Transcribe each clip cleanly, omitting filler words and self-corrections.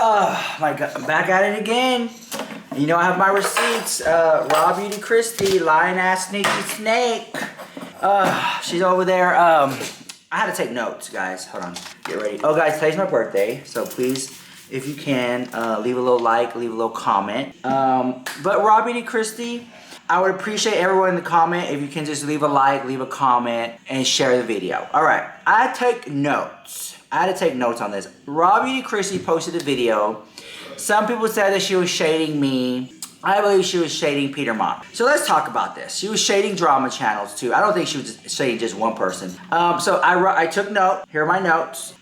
Oh my God, I'm back at it again. You know I have my receipts. Raw Beauty Kristi, lying ass sneaky snake. She's over there. I had to take notes, guys. Hold on, get ready. Oh guys, today's my birthday, so please, if you can, leave a little like, leave a little comment. But Raw Beauty Kristi, I would appreciate everyone in the comment if you can just leave a like, leave a comment, and share the video. All right, I take notes. I had to take notes on this. Raw Beauty Kristi posted a video. Some people said that she was shading me. I believe she was shading Peter Mon. So let's talk about this. She was shading drama channels too. I don't think she was shading just one person. So I took note. Here are my notes.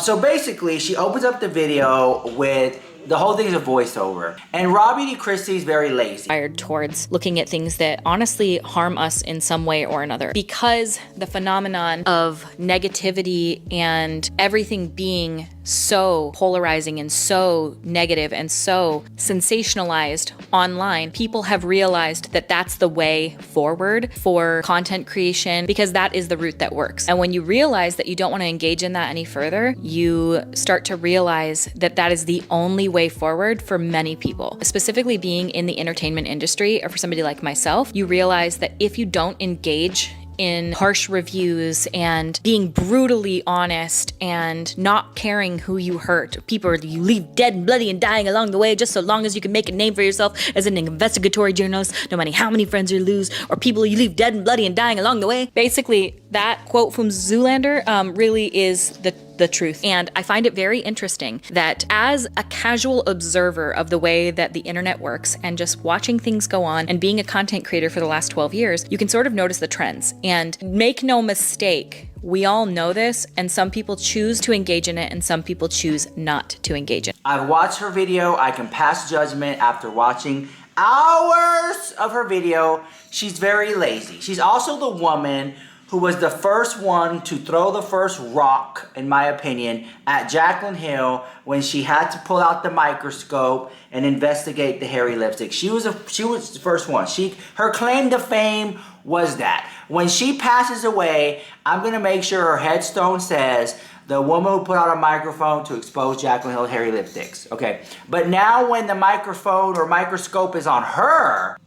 So basically, she opens up the video with the whole thing is a voiceover. And Raw Beauty Kristi is very lazy. Towards looking at things that honestly harm us in some way or another. Because the phenomenon of negativity and everything being so polarizing and so negative and so sensationalized online, people have realized that that's the way forward for content creation because that is the route that works. And when you realize that you don't want to engage in that any further, you start to realize that that is the only way forward for many people. Specifically being in the entertainment industry, or for somebody like myself, you realize that if you don't engage in harsh reviews and being brutally honest and not caring who you hurt, people you leave dead and bloody and dying along the way, just so long as you can make a name for yourself as an investigatory journalist, no matter how many friends you lose or people you leave dead and bloody and dying along the way. Basically, that quote from Zoolander really is the truth. And I find it very interesting that as a casual observer of the way that the internet works and just watching things go on and being a content creator for the last 12 years, you can sort of notice the trends. And make no mistake, we all know this, and some people choose to engage in it and some people choose not to engage in it. I've watched her video. I can pass judgment after watching hours of her video. She's very lazy. She's also the woman who was the first one to throw the first rock, in my opinion, at Jaclyn Hill when she had to pull out the microscope and investigate the hairy lipstick. She was the first one. Her claim to fame was that. When she passes away, I'm gonna make sure her headstone says, the woman who put out a microphone to expose Jaclyn Hill's hairy lipsticks. Okay, but now when the microphone or microscope is on her,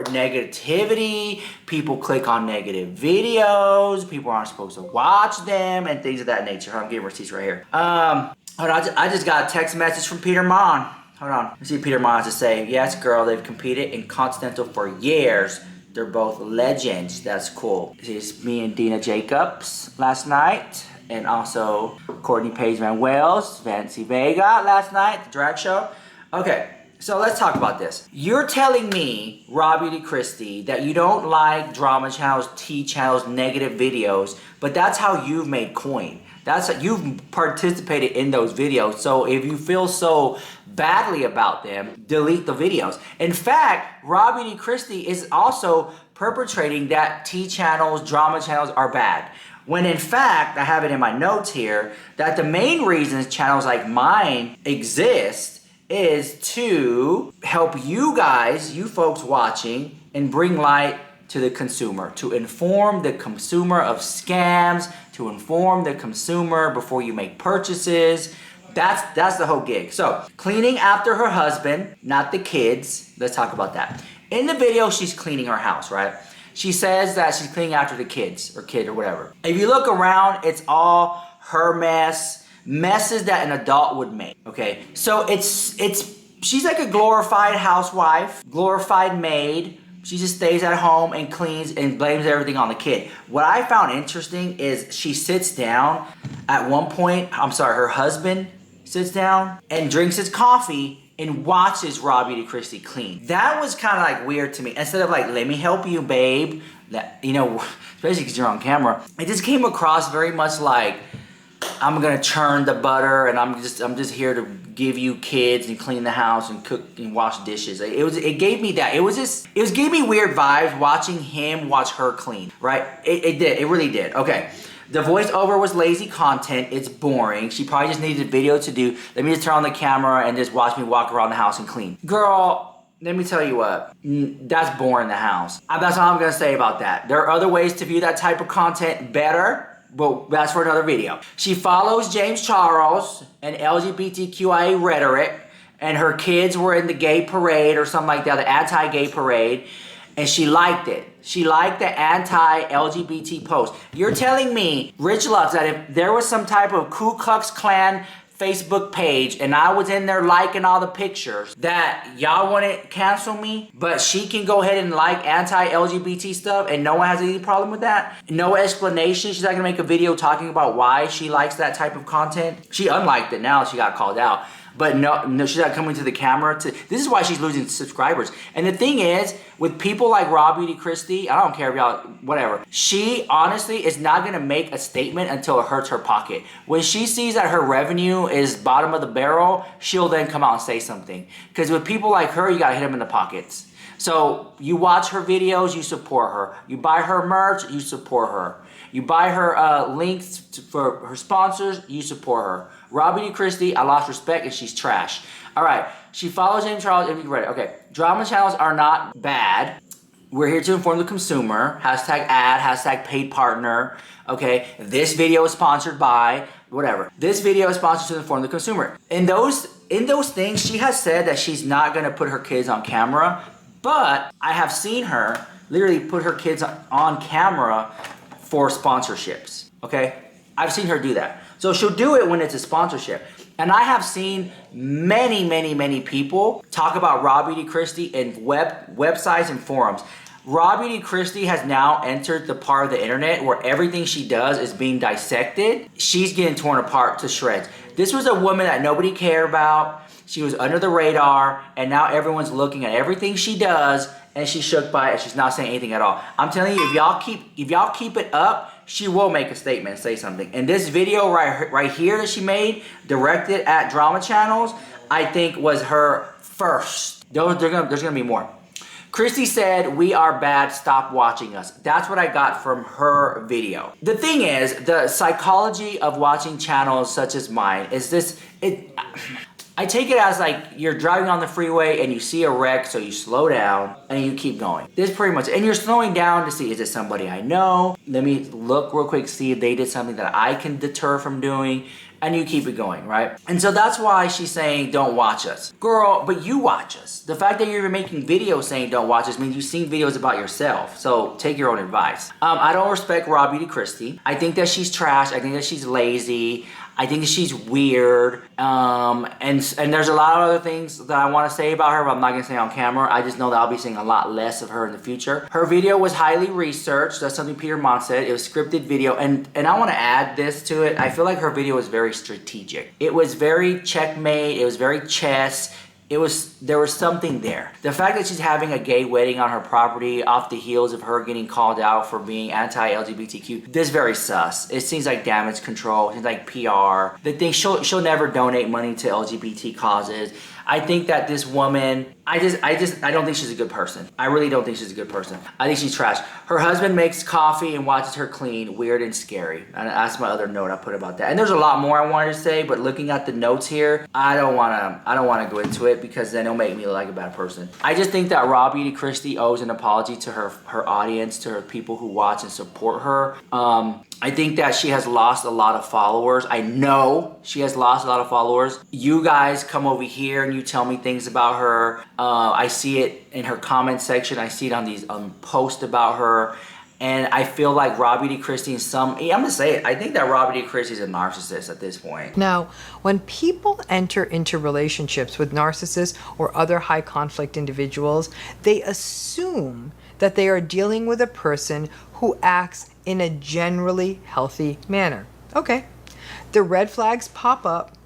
negativity, people click on negative videos, people aren't supposed to watch them, and things of that nature. I'm getting receipts right here. Hold on, I just got a text message from Peter Mon. Hold on, let's see what Peter Mon has to say. Yes, girl, they've competed in Continental for years. They're both legends. That's cool. This is me and Dina Jacobs last night. And also Courtney Page-Manuel's Fancy Vega last night, the drag show. Okay, so let's talk about this. You're telling me, Raw Beauty Kristi, that you don't like drama channels, tea channels, negative videos, but that's how you've made coin. That's how you've participated in those videos. So if you feel so badly about them, delete the videos. In fact, Raw Beauty Kristi is also perpetrating that tea channels, drama channels are bad. When in fact, I have it in my notes here, that the main reasons channels like mine exist is to help you guys, you folks watching, and bring light to the consumer, to inform the consumer of scams, to inform the consumer before you make purchases. That's the whole gig. So, cleaning after her husband, not the kids. Let's talk about that. In the video, she's cleaning her house, right? She says that she's cleaning after the kids, or kid, or whatever. If you look around, it's all her messes that an adult would make, okay? So she's like a glorified housewife, glorified maid. She just stays at home and cleans and blames everything on the kid. What I found interesting is she sits down at one point, her husband sits down and drinks his coffee and watches Raw Beauty Kristi clean. That was kind of like weird to me. Instead of like, let me help you, babe. Especially because you're on camera. It just came across very much like, I'm gonna churn the butter and I'm just here to give you kids and clean the house and cook and wash dishes. It gave me that. It gave me weird vibes watching him watch her clean, right? It did, it really did. Okay. The voiceover was lazy content. It's boring. She probably just needed a video to do. Let me just turn on the camera and just watch me walk around the house and clean. Girl, let me tell you what. That's boring, the house. That's all I'm going to say about that. There are other ways to view that type of content better. but that's for another video. She follows James Charles and LGBTQIA rhetoric, and her kids were in the gay parade or something like that, the anti-gay parade, and she liked it. She liked the anti-LGBT post. You're telling me, Rich Lux, that if there was some type of Ku Klux Klan Facebook page and I was in there liking all the pictures, that y'all wouldn't cancel me, but she can go ahead and like anti-LGBT stuff and no one has any problem with that? No explanation? She's not gonna make a video talking about why she likes that type of content? She unliked it now, she got called out. But no, she's not coming to the camera to. This is why she's losing subscribers. And the thing is, with people like RAWBEAUTYKRISTI, I don't care if y'all, whatever. She honestly is not gonna make a statement until it hurts her pocket. When she sees that her revenue is bottom of the barrel, she'll then come out and say something. Because with people like her, you gotta hit them in the pockets. So you watch her videos, you support her. You buy her merch, you support her. You buy her links for her sponsors, you support her. RAWBEAUTYKRISTI, I lost respect and she's trash. All right, she follows James Charles and you read it. Okay, drama channels are not bad. We're here to inform the consumer. Hashtag ad, hashtag paid partner. Okay, this video is sponsored by whatever. This video is sponsored to inform the consumer. In those things, she has said that she's not gonna put her kids on camera, but I have seen her literally put her kids on camera for sponsorships, okay? I've seen her do that. So she'll do it when it's a sponsorship. And I have seen many people talk about RAWBEAUTYKRISTI in websites and forums. RAWBEAUTYKRISTI has now entered the part of the internet where everything she does is being dissected. She's getting torn apart to shreds. This was a woman that nobody cared about. She was under the radar, and now everyone's looking at everything she does, and she's shook by it, and she's not saying anything at all. I'm telling you, if y'all keep it up, she will make a statement and say something. And this video right here that she made, directed at drama channels, I think was her first. There's gonna be more. Kristi said, "We are bad, stop watching us." That's what I got from her video. The thing is, the psychology of watching channels such as mine is this, I take it as like you're driving on the freeway and you see a wreck, so you slow down and you keep going. This is pretty much it. And you're slowing down to see, is it somebody I know? Let me look real quick, see if they did something that I can deter from doing. And you keep it going, right? And so that's why she's saying, don't watch us. Girl, but you watch us. The fact that you're even making videos saying don't watch us means you've seen videos about yourself. So take your own advice. I don't respect RAWBEAUTYKRISTI. I think that she's trash. I think that she's lazy. I think she's weird. And there's a lot of other things that I want to say about her, but I'm not going to say on camera. I just know that I'll be seeing a lot less of her in the future. Her video was highly researched. That's something Peter Mon said. It was scripted video. And I want to add this to it. I feel like her video was very strategic. It was very checkmate. It was very chess. There was something there. The fact that she's having a gay wedding on her property off the heels of her getting called out for being anti-LGBTQ, this is very sus. It seems like damage control. It seems like PR. The thing, she'll never donate money to LGBT causes. I think that this woman, I don't think she's a good person. I really don't think she's a good person. I think she's trash. Her husband makes coffee and watches her clean. Weird and scary. And that's my other note I put about that. And there's a lot more I wanted to say, but looking at the notes here, I don't wanna go into it because then it'll make me look like a bad person. I just think that RAWBEAUTYKRISTI owes an apology to her audience, to her people who watch and support her. I think that she has lost a lot of followers. I know she has lost a lot of followers. You guys come over here and you tell me things about her. I see it in her comment section. I see it on these posts about her. And I feel like RAWBEAUTYKRISTI I'm gonna say it, I think that RAWBEAUTYKRISTI is a narcissist at this point. Now, when people enter into relationships with narcissists or other high conflict individuals, they assume that they are dealing with a person who acts in a generally healthy manner. Okay, the red flags pop up,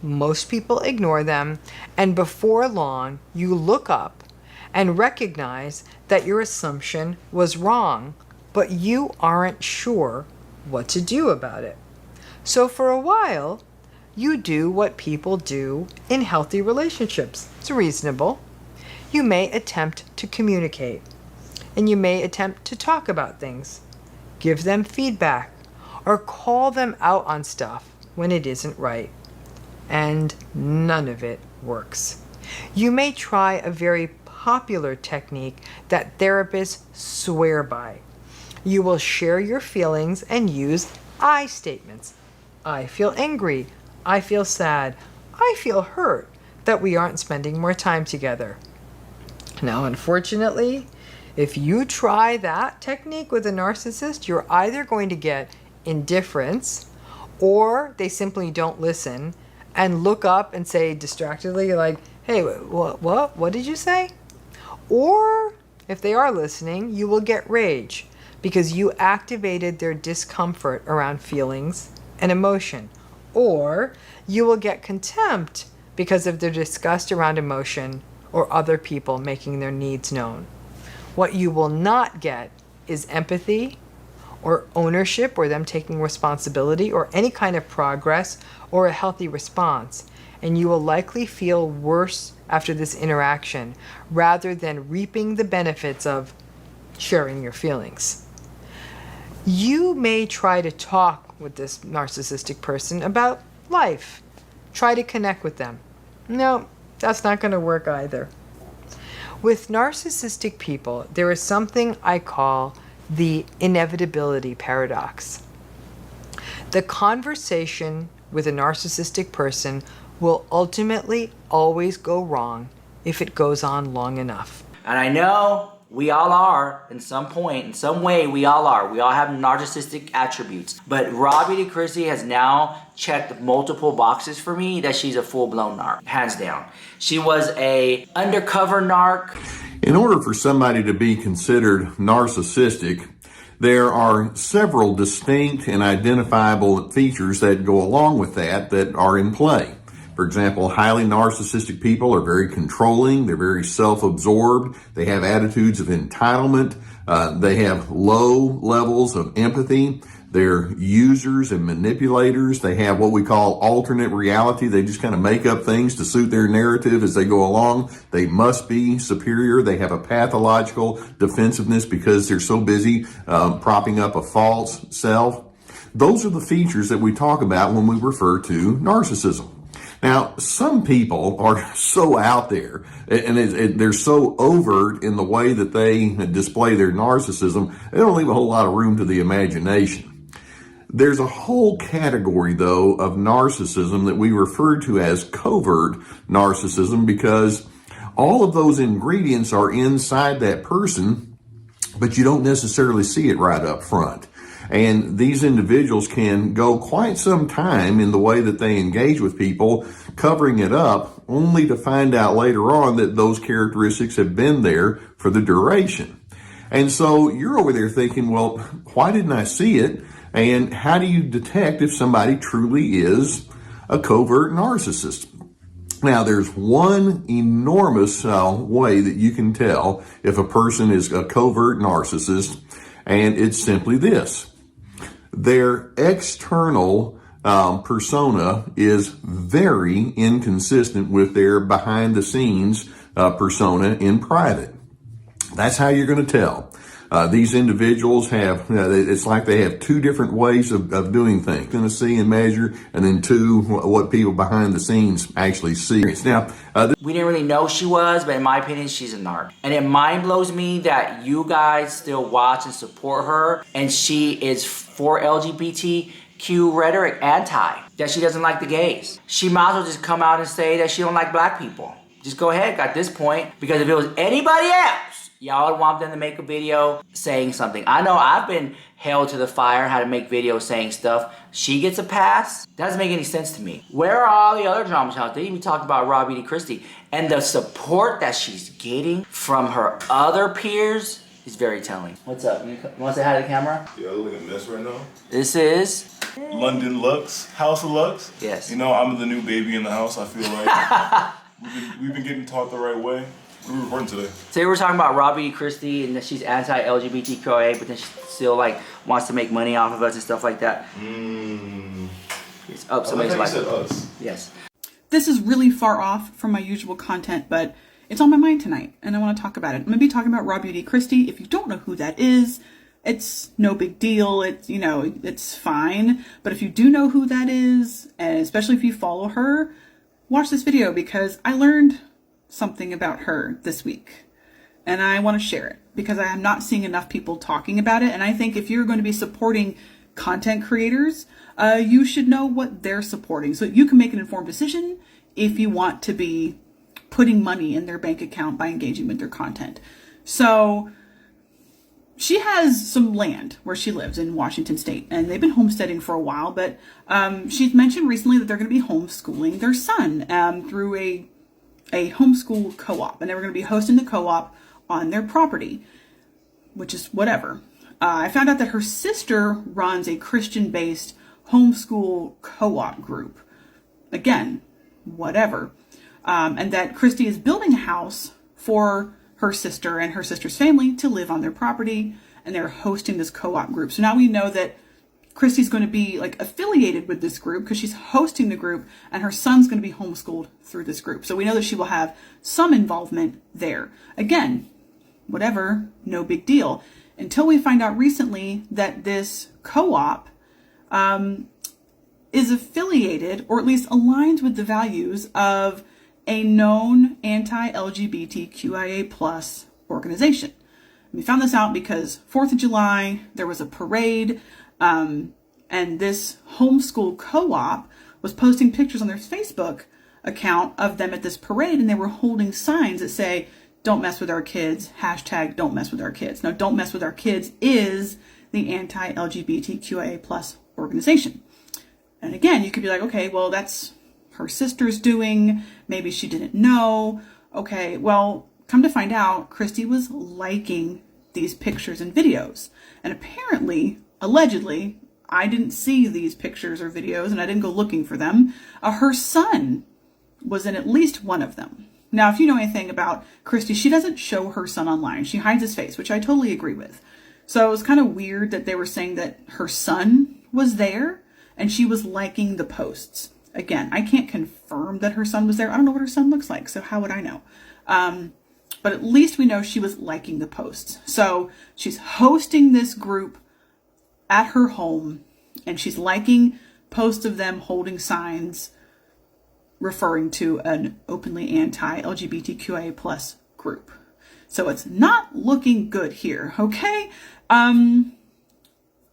most people ignore them, and before long, you look up and recognize that your assumption was wrong, but you aren't sure what to do about it. So for a while, you do what people do in healthy relationships. It's reasonable. You may attempt to communicate, and you may attempt to talk about things, give them feedback, or call them out on stuff when it isn't right. And none of it works. You may try a very popular technique that therapists swear by. You will share your feelings and use I statements. I feel angry. I feel sad. I feel hurt that we aren't spending more time together. Now, unfortunately, if you try that technique with a narcissist, you're either going to get indifference, or they simply don't listen and look up and say distractedly, like, hey, what did you say? Or if they are listening, you will get rage because you activated their discomfort around feelings and emotion. Or you will get contempt because of their disgust around emotion or other people making their needs known. What you will not get is empathy or ownership, or them taking responsibility, or any kind of progress or a healthy response. And you will likely feel worse after this interaction rather than reaping the benefits of sharing your feelings. You may try to talk with this narcissistic person about life. Try to connect with them. No, that's not going to work either. With narcissistic people, there is something I call the inevitability paradox. The conversation with a narcissistic person will ultimately always go wrong if it goes on long enough. And I know we all are, in some point, in some way, we all are. We all have narcissistic attributes. But RAWBEAUTYKRISTI has now checked multiple boxes for me that she's a full-blown narc, hands down. She was a undercover narc. In order for somebody to be considered narcissistic, there are several distinct and identifiable features that go along with that are in play. For example, highly narcissistic people are very controlling, they're very self-absorbed, they have attitudes of entitlement, they have low levels of empathy, they're users and manipulators, they have what we call alternate reality, they just kind of make up things to suit their narrative as they go along. They must be superior, they have a pathological defensiveness because they're so busy propping up a false self. Those are the features that we talk about when we refer to narcissism. Now, some people are so out there, and they're so overt in the way that they display their narcissism, they don't leave a whole lot of room to the imagination. There's a whole category, though, of narcissism that we refer to as covert narcissism because all of those ingredients are inside that person, but you don't necessarily see it right up front. And these individuals can go quite some time in the way that they engage with people, covering it up, only to find out later on that those characteristics have been there for the duration. And so you're over there thinking, well, why didn't I see it? And how do you detect if somebody truly is a covert narcissist? Now, there's one enormous way that you can tell if a person is a covert narcissist, and it's simply this. Their external persona is very inconsistent with their behind-the-scenes persona in private. That's how you're going to tell. These individuals have, it's like they have two different ways of doing things. Going to see and measure, and then two, what people behind the scenes actually see. Now, we didn't really know she was, but in my opinion, she's a narc. And it mind blows me that you guys still watch and support her, and she is for LGBTQ rhetoric, anti, that she doesn't like the gays. She might as well just come out and say that she don't like black people. Just go ahead at this point, because if it was anybody else, y'all would want them to make a video saying something. I know I've been held to the fire how to make videos saying stuff. She gets a pass? That doesn't make any sense to me. Where are all the other drama channels? They even talked about RAWBEAUTYKRISTI. And the support that she's getting from her other peers is very telling. What's up? You want to say hi to the camera? Yeah, I look like a mess right now. This is London Lux, House of Lux. Yes. You know, I'm the new baby in the house, I feel like. we've been getting taught the right way. What are we recording today? Today we're talking about RAWBEAUTYKRISTI and that she's anti-LGBTQIA, but then she still wants to make money off of us and stuff like that. It's up somebody's life. said us. Yes. This is really far off from my usual content, but it's on my mind tonight, and I want to talk about it. I'm going to be talking about RAWBEAUTYKRISTI. If you don't know who that is, it's no big deal. It's, it's fine. But if you do know who that is, and especially if you follow her, watch this video because I learned something about her this week, and I want to share it because I am not seeing enough people talking about it. And I think if you're going to be supporting content creators, you should know what they're supporting so you can make an informed decision if you want to be putting money in their bank account by engaging with their content. So she has some land where she lives in Washington State, and they've been homesteading for a while, but she's mentioned recently that they're going to be homeschooling their son through a homeschool co-op, and they were going to be hosting the co-op on their property, which is whatever. I found out that her sister runs a Christian-based homeschool co-op group. Again, whatever. And that Kristi is building a house for her sister and her sister's family to live on their property, and they're hosting this co-op group. So now we know that Kristi's going to be like affiliated with this group because she's hosting the group, and her son's going to be homeschooled through this group. So we know that she will have some involvement there. Again, whatever, no big deal. Until we find out recently that this co-op is affiliated, or at least aligns with the values of a known anti-LGBTQIA plus organization. We found this out because 4th of July, there was a parade, and this homeschool co-op was posting pictures on their Facebook account of them at this parade, and they were holding signs that say, "Don't mess with our kids," hashtag "Don't mess with our kids." Now, "Don't mess with our kids" is the anti-LGBTQIA plus organization. And again, you could be like, okay, well, that's her sister's doing. Maybe she didn't know. Okay, well, come to find out, Kristi was liking these pictures and videos. And apparently, allegedly, I didn't see these pictures or videos, and I didn't go looking for them. Her son was in at least one of them. Now, if you know anything about Kristi, she doesn't show her son online. She hides his face, which I totally agree with. So it was kind of weird that they were saying that her son was there and she was liking the posts. Again, I can't confirm that her son was there. I don't know what her son looks like, so how would I know? But at least we know she was liking the posts. So she's hosting this group at her home, and she's liking posts of them holding signs referring to an openly anti-LGBTQIA plus group. So it's not looking good here, okay?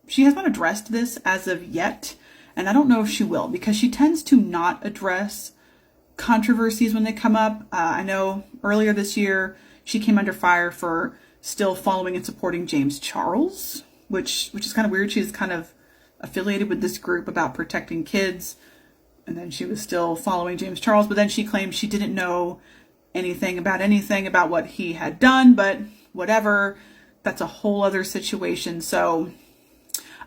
She has not addressed this as of yet, and I don't know if she will, because she tends to not address controversies when they come up. I know earlier this year, she came under fire for still following and supporting James Charles, which is kind of weird. She's kind of affiliated with this group about protecting kids, and then she was still following James Charles, but then she claimed she didn't know anything about what he had done, but whatever, that's a whole other situation. So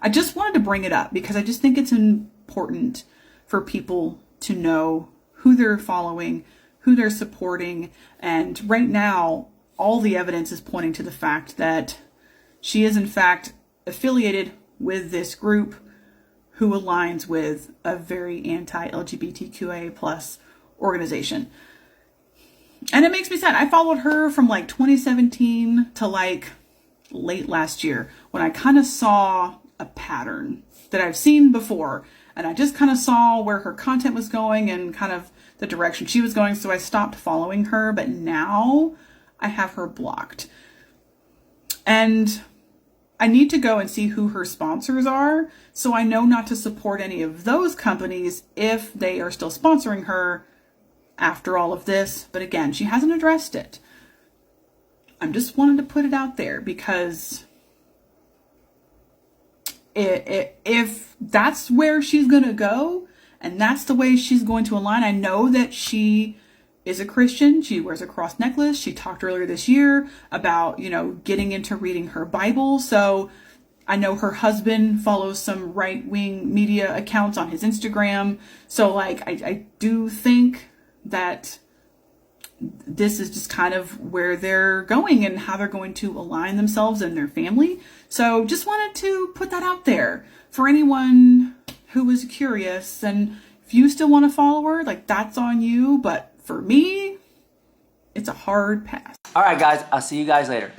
I just wanted to bring it up because I just think it's important for people to know who they're following, who they're supporting, and right now, all the evidence is pointing to the fact that she is in fact affiliated with this group who aligns with a very anti-LGBTQIA plus organization. And it makes me sad. I followed her from like 2017 to like late last year when I kind of saw a pattern that I've seen before. And I just kind of saw where her content was going and kind of the direction she was going. So I stopped following her, but now I have her blocked. And I need to go and see who her sponsors are, so I know not to support any of those companies if they are still sponsoring her after all of this. But again, she hasn't addressed it. I'm just wanting to put it out there because if that's where she's going to go and that's the way she's going to align, I know that she is a Christian. She wears a cross necklace. She talked earlier this year about, getting into reading her Bible. So I know her husband follows some right-wing media accounts on his Instagram. So I do think that this is just kind of where they're going and how they're going to align themselves and their family. So just wanted to put that out there for anyone who was curious. And if you still want to follow her, that's on you. But for me, it's a hard pass. All right, guys. I'll see you guys later.